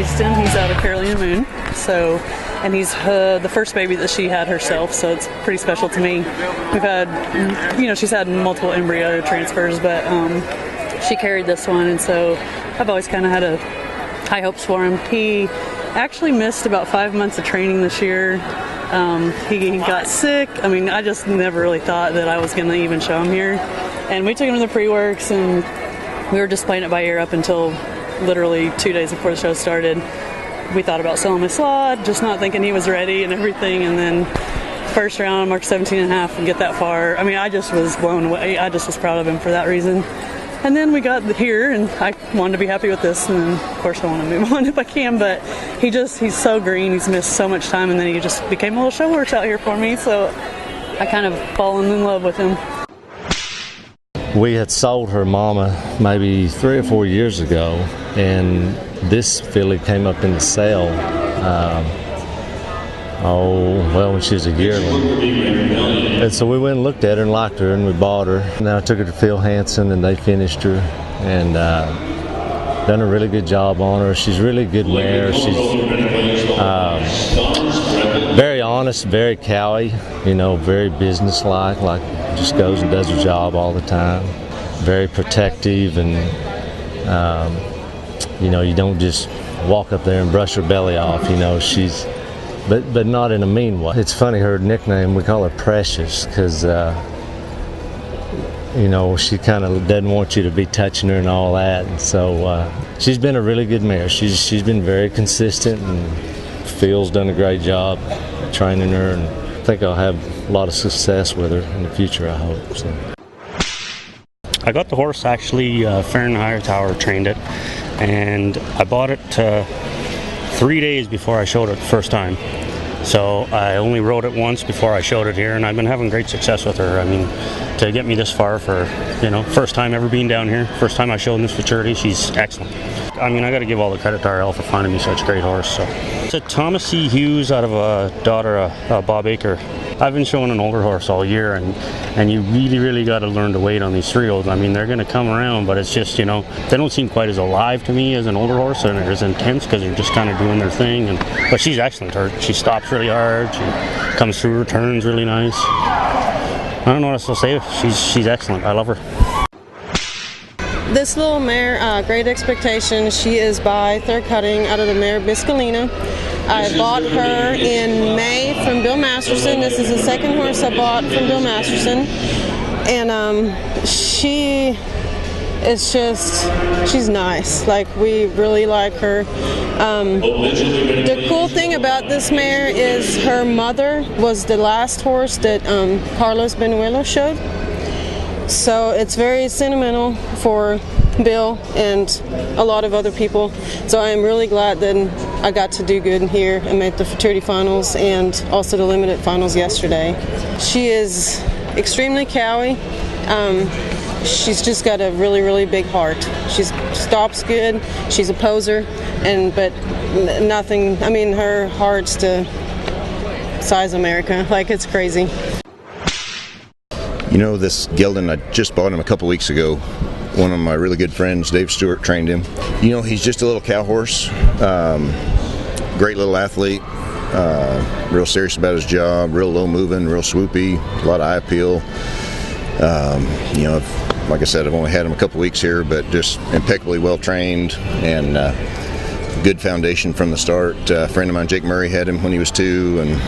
Easton. He's out of Carolina Moon. So, and he's the first baby that she had herself, so it's pretty special to me. We've had, she's had multiple embryo transfers, but she carried this one, and so I've always kind of had high hopes for him. He actually missed about 5 months of training this year. He got sick. I mean, I just never really thought that I was going to even show him here. And we took him to the pre-works, and we were just playing it by ear up until literally 2 days before the show started. We thought about selling his slot, just not thinking he was ready and everything. And then first round, mark 17.5 and get that far. I mean, I just was blown away. I just was proud of him for that reason. And then we got here, and I wanted to be happy with this, and of course I want to move on if I can, but he's so green, he's missed so much time, and then he just became a little show horse out here for me, so I kind of fallen in love with him. We had sold her mama maybe 3 or 4 years ago, and this filly came up in the sale, when she was a yearling. And so we went and looked at her and liked her, and we bought her. And then I took her to Phil Hansen, and they finished her, and done a really good job on her. She's really good mare. She's very honest, very cowy, very businesslike, like just goes and does her job all the time. Very protective, and you don't just walk up there and brush her belly off. She's but not in a mean way. It's funny, her nickname, we call her Precious, because she kind of doesn't want you to be touching her and all that, and so she's been a really good mare. She's been very consistent, and Phil's done a great job training her, and I think I'll have a lot of success with her in the future, I hope. So. I got the horse actually, Fair and Higher Tower trained it, and I bought it 3 days before I showed it the first time. So I only rode it once before I showed it here, and I've been having great success with her. I mean, to get me this far for, first time ever being down here, first time I showed this Futurity, she's excellent. I mean, I got to give all the credit to RL for finding me such a great horse. So it's a Thomas C. Hughes out of a daughter, Bob Aker. I've been showing an older horse all year, and you really got to learn to wait on these 3-year-olds. I mean, they're going to come around, but it's just, they don't seem quite as alive to me as an older horse, and they're as intense because they're just kind of doing their thing. But she's excellent. She stops really hard. She comes through her turns really nice. I don't know what else to say. She's excellent. I love her. This little mare, Great Expectation, she is by third cutting out of the mare Biscalina. I bought her in May from Bill Masterson. This is the second horse I bought from Bill Masterson. And she is she's nice. Like, we really like her. The cool thing about this mare is her mother was the last horse that Carlos Benuelo showed. So it's very sentimental for Bill and a lot of other people. So I'm really glad that I got to do good here and make the Futurity Finals and also the Limited Finals yesterday. She is extremely cowy. She's just got a really big heart. She stops good. She's a poser, but nothing. I mean, her heart's the size of America. Like, it's crazy. This gelding, I just bought him a couple weeks ago. One of my really good friends, Dave Stewart, trained him. He's just a little cow horse. Great little athlete. Real serious about his job. Real low moving, real swoopy. A lot of eye appeal. Like I said, I've only had him a couple weeks here, but just impeccably well trained and good foundation from the start. A friend of mine, Jake Murray, had him when he was 2, and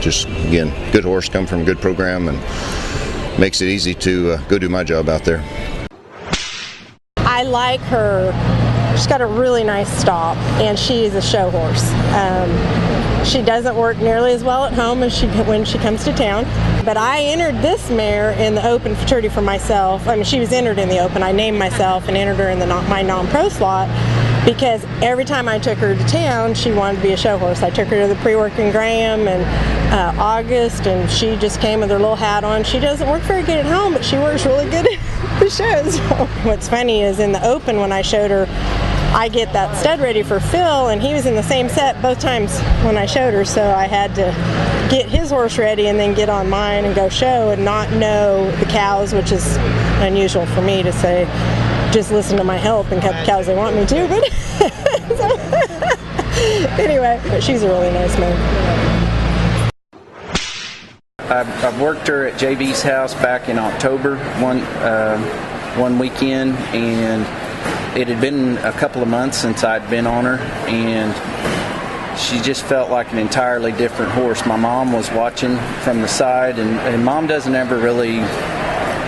just, again, good horse, come from a good program, and makes it easy to go do my job out there. I like her. She's got a really nice stop, and she is a show horse. She doesn't work nearly as well at home as when she comes to town. But I entered this mare in the Open Futurity for myself. I mean, she was entered in the Open. I named myself and entered her in my non-pro slot because every time I took her to town, she wanted to be a show horse. I took her to the pre-work in Graham and August, and she just came with her little hat on. She doesn't work very good at home, but she works really good at the shows. So what's funny is in the Open when I showed her, I get that stud ready for Phil, and he was in the same set both times when I showed her, so I had to get his horse ready and then get on mine and go show and not know the cows, which is unusual for me to say, just listen to my help and cut the cows they want me to, but Anyway, but she's a really nice mare. I've worked her at JB's house back in October one weekend, and it had been a couple of months since I'd been on her, and she just felt like an entirely different horse. My mom was watching from the side, and Mom doesn't ever really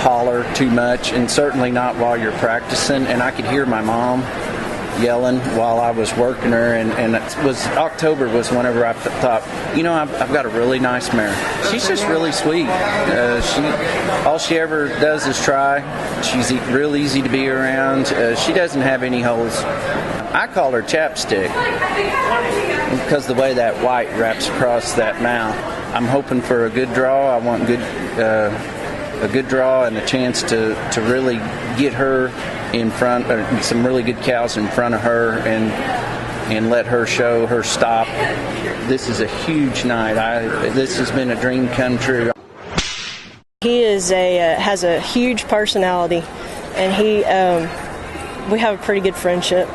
holler too much, and certainly not while you're practicing, and I could hear my mom yelling while I was working her, and it was October was whenever I thought, I've got a really nice mare. She's just really sweet. All she ever does is try. She's real easy to be around. She doesn't have any holes. I call her chapstick because the way that white wraps across that mouth. I'm hoping for a good draw. I want a good draw and a chance to really get her in front, or some really good cows in front of her, and let her show her stop. This is a huge night. This has been a dream come true. He is has a huge personality, and we have a pretty good friendship.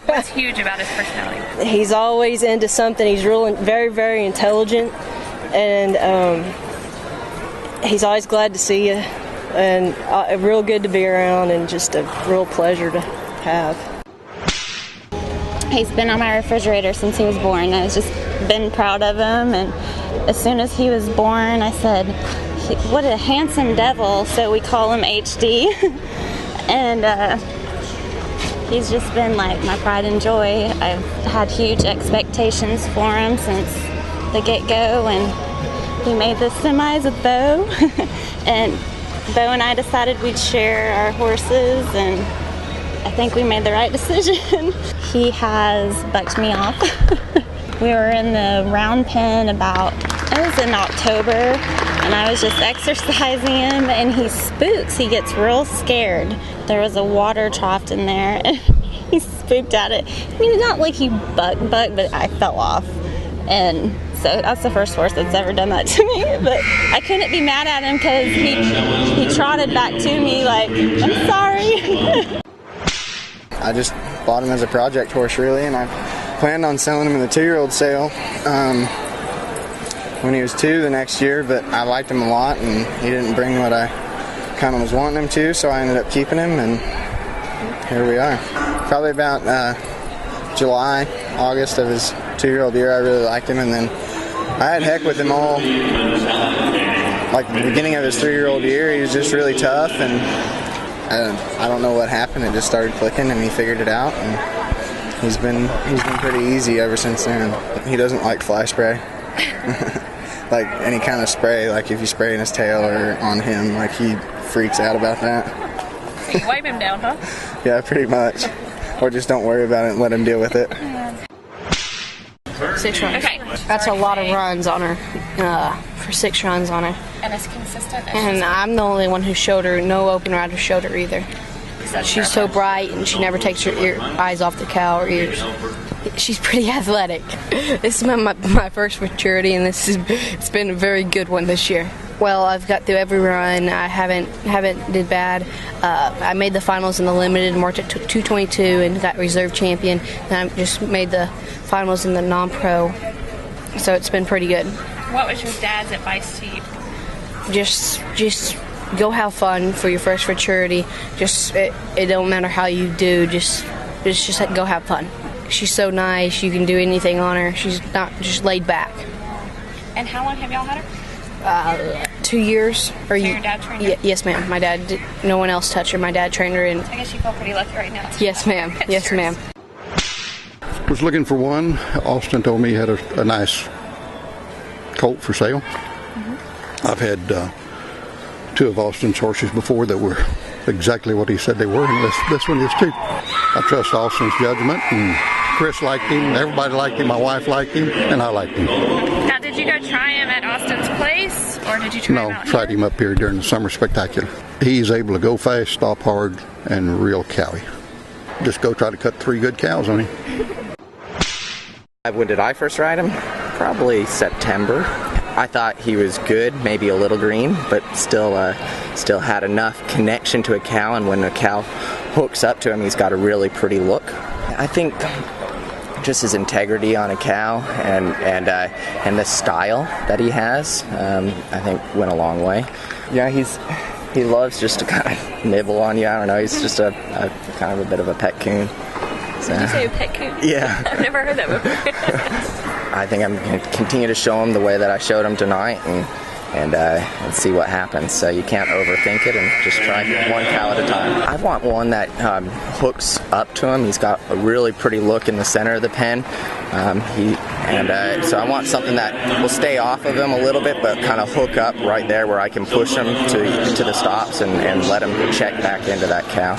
What's huge about his personality? He's always into something. He's very, very intelligent, and he's always glad to see you. And real good to be around, and just a real pleasure to have. He's been on my refrigerator since he was born. I've just been proud of him, and as soon as he was born, I said, what a handsome devil, so we call him HD. And he's just been like my pride and joy. I've had huge expectations for him since the get-go, and we made the semis with Bo. And Bo and I decided we'd share our horses, and I think we made the right decision. He has bucked me off. We were in the round pen it was in October, and I was just exercising him, and he spooks. He gets real scared. There was a water trough in there, and he spooked at it. I mean, not like he bucked, but I fell off. And so that's the first horse that's ever done that to me, but I couldn't be mad at him because he trotted back to me like, I'm sorry. I just bought him as a project horse, really, and I planned on selling him in the 2-year-old sale when he was 2 the next year, but I liked him a lot, and he didn't bring what I kind of was wanting him to, so I ended up keeping him, and here we are. Probably about July, August of his 2-year-old year, I really liked him, and then I had heck with him all, like the beginning of his 3-year-old year. He was just really tough, and I don't know what happened. It just started clicking, and he figured it out, and he's been pretty easy ever since then. He doesn't like fly spray, like any kind of spray. Like if you spray in his tail or on him, like he freaks out about that. So you wipe him down, huh? Yeah, pretty much. Or just don't worry about it and let him deal with it. 6 runs. Okay. That's a lot of runs on her, for 6 runs on her. And it's consistent. And I'm the only one who showed her. No open rider showed her either. She's so bright, and she never takes her eyes off the cow or ears. She's pretty athletic. This is my first maturity, and it's been a very good one this year. Well, I've got through every run. I haven't did bad. I made the finals in the limited, marked at 222, and got reserve champion. And I just made the finals in the non-pro, so it's been pretty good. What was your dad's advice to you? Just go have fun for your first maturity. It don't matter how you do. Just go have fun. She's so nice. You can do anything on her. She's not just laid back. And how long have y'all had her? 2 years. So your dad trained her? Yes, ma'am. My dad. No one else touched her. My dad trained her. And I guess you feel pretty lucky right now. Yes, ma'am. Yes, ma'am. Was looking for one. Austin told me he had a nice colt for sale. Mm-hmm. I've had 2 of Austin's horses before that were exactly what he said they were, and this one is too. I trust Austin's judgment, and Chris liked him, everybody liked him, my wife liked him, and I liked him. Now, did you go try him at Austin's place, or did you try him out here? Tried him up here during the summer spectacular. He's able to go fast, stop hard, and real cowy. Just go try to cut 3 good cows on him. When did I first ride him? Probably September. I thought he was good, maybe a little green, but still had enough connection to a cow, and when a cow hooks up to him, he's got a really pretty look. I think just his integrity on a cow and the style that he has, I think went a long way. Yeah, he loves just to kind of nibble on you. I don't know. He's just a kind of a bit of a pet coon. So, did you say a pet coon? Yeah. I've never heard that before. I think I'm going to continue to show him the way that I showed him tonight, and see what happens. So you can't overthink it, and just try one cow at a time. I want one that hooks up to him. He's got a really pretty look in the center of the pen. So I want something that will stay off of him a little bit, but kind of hook up right there where I can push him to the stops and let him check back into that cow.